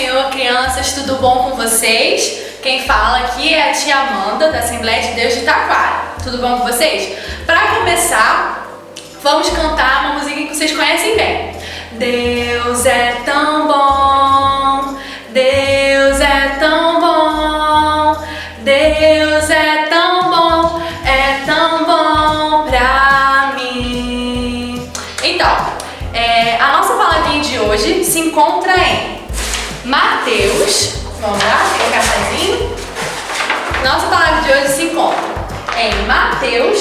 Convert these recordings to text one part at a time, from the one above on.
Senhor, crianças, tudo bom com vocês? Quem fala aqui é a tia Amanda, da Assembleia de Deus de Taquara. Tudo bom com vocês? Para começar, vamos cantar uma musiquinha que vocês conhecem bem. Deus é tão bom, Deus é tão bom, Deus é tão bom pra mim. Então, a nossa palavrinha de hoje se encontra em Mateus. Vamos lá, tem um cafezinho. Nossa palavra de hoje se encontra em Mateus,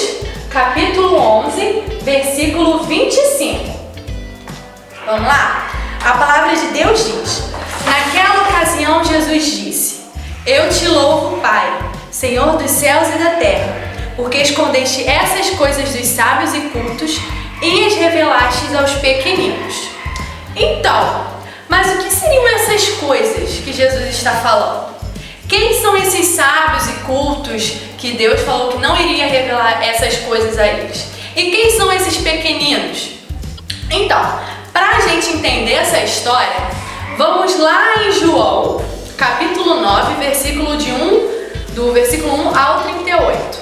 capítulo 11, versículo 25. Vamos lá? A palavra de Deus diz: naquela ocasião Jesus disse: eu te louvo, Pai, Senhor dos céus e da terra, porque escondeste essas coisas dos sábios e cultos e as revelastes aos pequeninos. Então, mas o que seriam essas coisas que Jesus está falando? Quem são esses sábios e cultos que Deus falou que não iria revelar essas coisas a eles? E quem são esses pequeninos? Então, para a gente entender essa história, vamos lá em João, capítulo 9, do versículo 1 ao 38.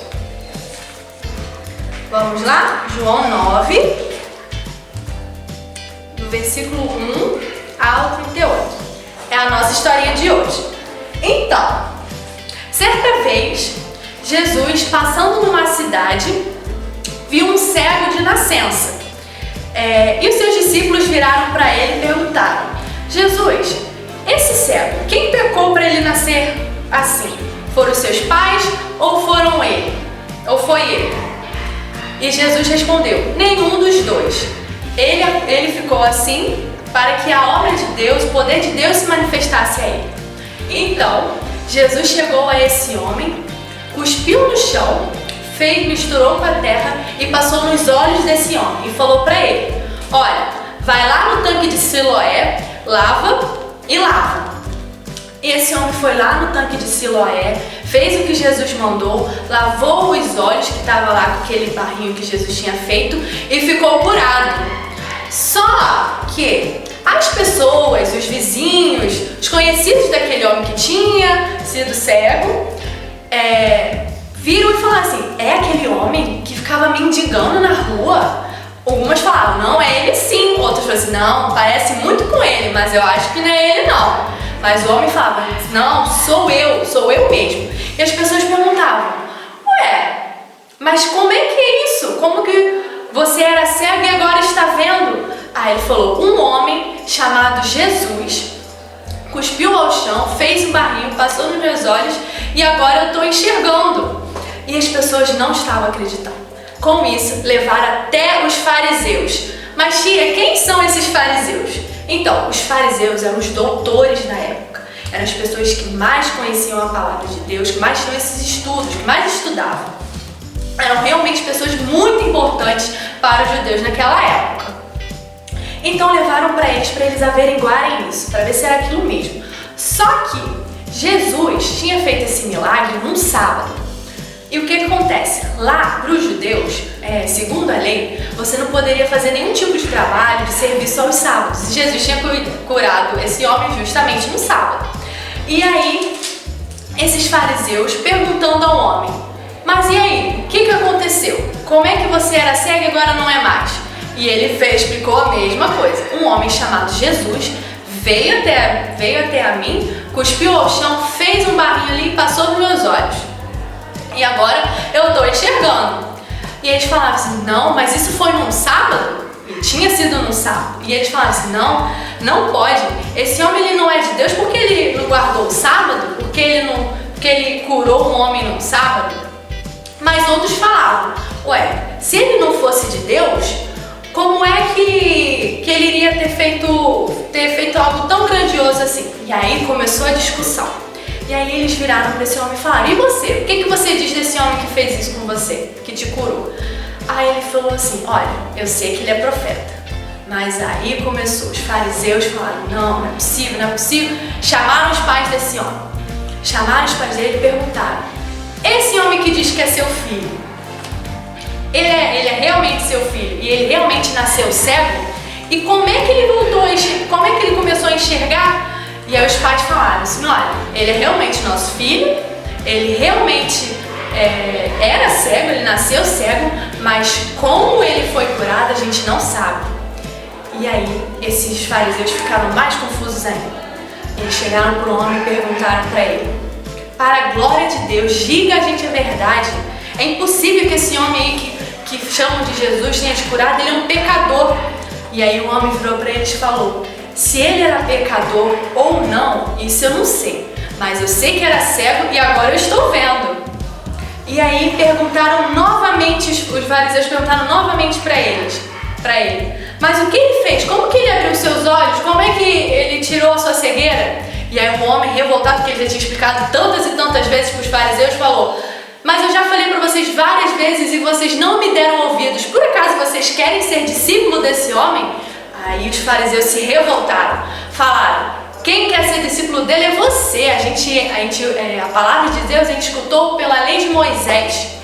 Vamos lá? João 9, do versículo 1 ao 38. É a nossa historinha de hoje. Então, certa vez, Jesus, passando numa cidade, viu um cego de nascença. E os seus discípulos viraram para ele e perguntaram: Jesus, esse cego, quem pecou para ele nascer assim? Foram os seus pais ou foram ele? Ou foi ele? E Jesus respondeu: nenhum dos dois. Ele ficou assim para que a obra de Deus, o poder de Deus se manifestasse a ele. Então, Jesus chegou a esse homem, cuspiu no chão, misturou com a terra e passou nos olhos desse homem e falou para ele: olha, vai lá no tanque de Siloé, lava. E esse homem foi lá no tanque de Siloé, fez o que Jesus mandou, lavou os olhos que estava lá com aquele barrinho que Jesus tinha feito e ficou curado. Só que as pessoas, os vizinhos, os conhecidos daquele homem que tinha sido cego, viram e falaram assim: é aquele homem que ficava mendigando na rua? Algumas falavam: não, é ele sim. Outras falaram assim: não, parece muito com ele, mas eu acho que não é ele não. Mas o homem falava: não, sou eu mesmo. E as pessoas perguntavam: ué, mas como é que é isso? Como que você era cego e agora está vendo? Aí ele falou: um homem chamado Jesus cuspiu ao chão, fez um barrinho, passou nos meus olhos e agora eu estou enxergando. E as pessoas não estavam acreditando. Com isso, levaram até os fariseus. Mas tia, quem são esses fariseus? Então, os fariseus eram os doutores da época. Eram as pessoas que mais conheciam a palavra de Deus, que mais tinham esses estudos, que mais estudavam. Eram realmente pessoas muito importantes para os judeus naquela época. Então levaram para eles averiguarem isso, para ver se era aquilo mesmo. Só que Jesus tinha feito esse milagre num sábado. E o que acontece? Lá, para os judeus, segundo a lei, você não poderia fazer nenhum tipo de trabalho, de serviço aos sábados. E Jesus tinha curado esse homem justamente no sábado. E aí, esses fariseus perguntando ao homem: mas e aí, o que aconteceu? Como é que você era cego e agora não é mais? E ele explicou a mesma coisa. Um homem chamado Jesus veio até a mim, cuspiu ao chão, fez um barrinho ali e passou nos meus olhos. E agora eu estou enxergando. E eles falavam assim: não, mas isso foi num sábado? E tinha sido num sábado. E eles falavam assim: não pode. Esse homem ele não é de Deus porque ele não guardou o sábado? Porque ele curou um homem num sábado? Mas outros falavam: ué, se ele não fosse de Deus, como é que ele iria ter feito algo tão grandioso assim? E aí começou a discussão. E aí eles viraram para esse homem e falaram: e você? O que você diz desse homem que fez isso com você, que te curou? Aí ele falou assim: olha, eu sei que ele é profeta. Mas aí começou, os fariseus falaram: não é possível, não é possível. Chamaram os pais desse homem. Chamaram os pais dele e perguntaram: esse homem que diz que é seu filho, ele é realmente seu filho e ele realmente nasceu cego? E como é que ele começou a enxergar? E aí os pais falaram assim, olha, ele é realmente nosso filho, ele realmente era cego, ele nasceu cego, mas como ele foi curado a gente não sabe. E aí esses fariseus ficaram mais confusos ainda. Eles chegaram para o homem e perguntaram para ele, para a glória de Deus, diga a gente a verdade. É impossível que esse homem aí que chamam de Jesus tenha te curado, ele é um pecador. E aí o homem virou para eles e falou, se ele era pecador ou não, isso eu não sei, mas eu sei que era cego e agora eu estou vendo. E aí perguntaram novamente, os fariseus perguntaram novamente para ele, mas o que ele fez? Como que ele abriu seus olhos? Como é que ele tirou a sua cegueira? E aí o homem revoltado, porque ele já tinha explicado tantas e tantas vezes para os fariseus, falou, mas eu já falei para vocês várias vezes e vocês não me deram ouvidos. Por acaso vocês querem ser discípulo desse homem? Aí os fariseus se revoltaram, falaram, quem quer ser discípulo dele é você. A palavra de Deus a gente escutou pela lei de Moisés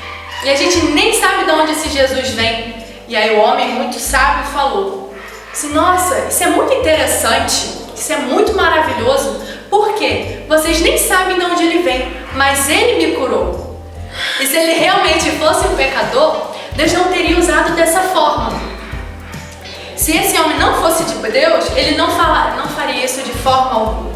e a gente nem sabe de onde esse Jesus vem. E aí o homem muito sábio falou assim, nossa, isso é muito interessante, isso é muito maravilhoso, por quê? Vocês nem sabem de onde ele vem, mas ele me curou. E se ele realmente fosse um pecador, Deus não teria usado dessa forma. Se esse homem não fosse de Deus, ele não faria isso de forma alguma.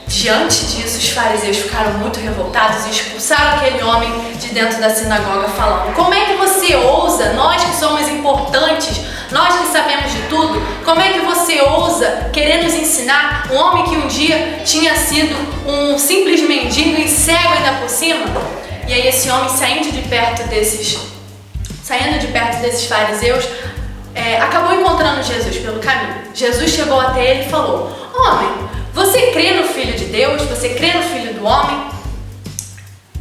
Diante disso, os fariseus ficaram muito revoltados e expulsaram aquele homem de dentro da sinagoga falando, como é que você ousa, nós que somos importantes, nós que sabemos de tudo, como é que você ousa querer nos ensinar um homem que um dia tinha sido um simples mendigo e cego ainda por cima? E aí esse homem saindo de perto desses fariseus, acabou encontrando Jesus pelo caminho. Jesus chegou até ele e falou, homem, você crê no Filho de Deus? Você crê no Filho do Homem?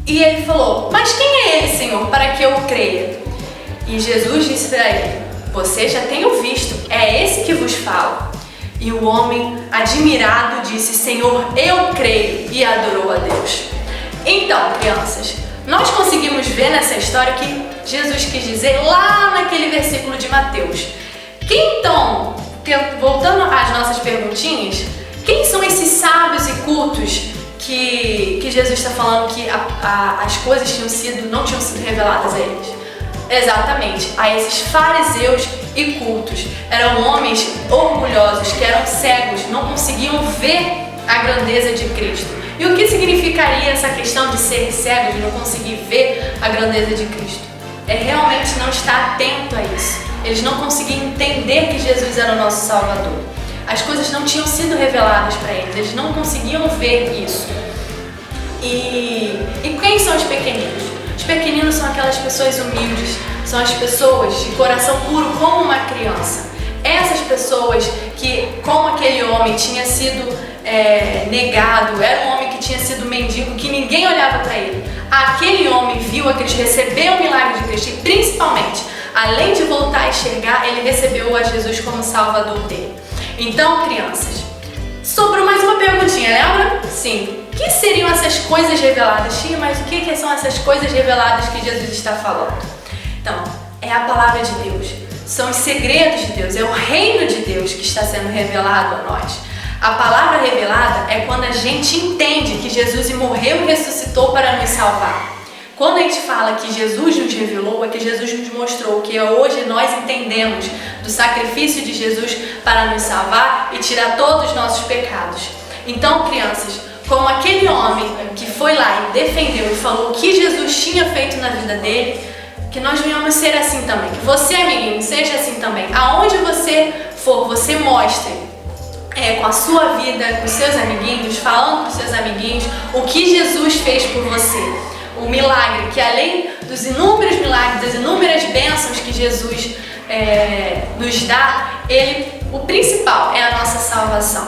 E ele falou, mas quem é ele, Senhor, para que eu creia? E Jesus disse para ele, você já tem o visto, é esse que vos fala. E o homem, admirado, disse, Senhor, eu creio, e adorou a Deus. Então, crianças, nós conseguimos ver nessa história o que Jesus quis dizer lá naquele versículo de Mateus. Então, voltando às nossas perguntinhas, quem são esses sábios e cultos que Jesus está falando que as coisas não tinham sido reveladas a eles? Exatamente, a esses fariseus e cultos. Eram homens orgulhosos, que eram cegos, não conseguiam ver a grandeza de Cristo. E o que significaria essa questão de ser cego, de não conseguir ver a grandeza de Cristo? É realmente não estar atento a isso. Eles não conseguiam entender que Jesus era o nosso Salvador. As coisas não tinham sido reveladas para eles não conseguiam ver isso. E quem são os pequeninos? Os pequeninos são aquelas pessoas humildes, são as pessoas de coração puro como uma criança. Essas pessoas que, como aquele homem tinha sido negado, era um homem que tinha sido mendigo, que ninguém olhava para ele. Aquele homem viu a Cristo, recebeu o milagre de Cristo e principalmente, além de voltar a enxergar, ele recebeu a Jesus como Salvador dele. Então, crianças, sobrou mais uma perguntinha, lembra? Sim. O que seriam essas coisas reveladas? Tia, mas o que são essas coisas reveladas que Jesus está falando? Então, é a palavra de Deus. São os segredos de Deus, é o reino de Deus que está sendo revelado a nós. A palavra revelada é quando a gente entende que Jesus morreu e ressuscitou para nos salvar. Quando a gente fala que Jesus nos revelou, é que Jesus nos mostrou que hoje nós entendemos do sacrifício de Jesus para nos salvar e tirar todos os nossos pecados. Então, crianças, como aquele homem que foi lá e defendeu e falou o que Jesus tinha feito na vida dele, que nós venhamos ser assim também. Que você, amiguinho, seja assim também. Aonde você for, você mostre com a sua vida, com os seus amiguinhos, falando com os seus amiguinhos o que Jesus fez por você. O milagre, que além dos inúmeros milagres, das inúmeras bênçãos que Jesus nos dá, o principal é a nossa salvação.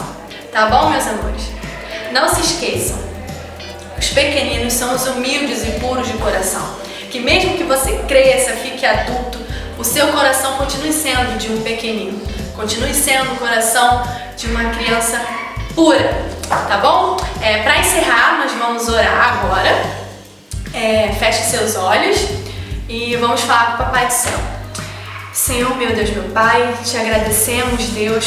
Tá bom, meus amores? Não se esqueçam, os pequeninos são os humildes e puros de coração. Que mesmo que você cresça, fique adulto, o seu coração continue sendo de um pequenino. Continue sendo o coração de uma criança pura, tá bom? Para encerrar, nós vamos orar agora. Feche seus olhos e vamos falar com o Papai do Céu. Senhor, meu Deus, meu Pai, te agradecemos, Deus,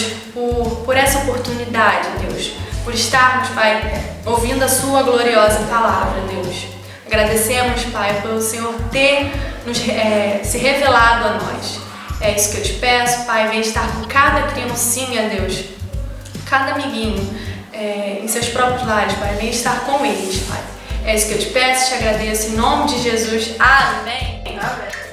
por essa oportunidade, Deus. por estarmos, Pai, ouvindo a Sua gloriosa palavra, Deus. Agradecemos, Pai, pelo Senhor ter se revelado a nós. É isso que eu te peço, Pai, vem estar com cada criancinha, Deus, cada amiguinho, em seus próprios lares, Pai, vem estar com eles, Pai. É isso que eu te peço, te agradeço, em nome de Jesus. Amém. Amém.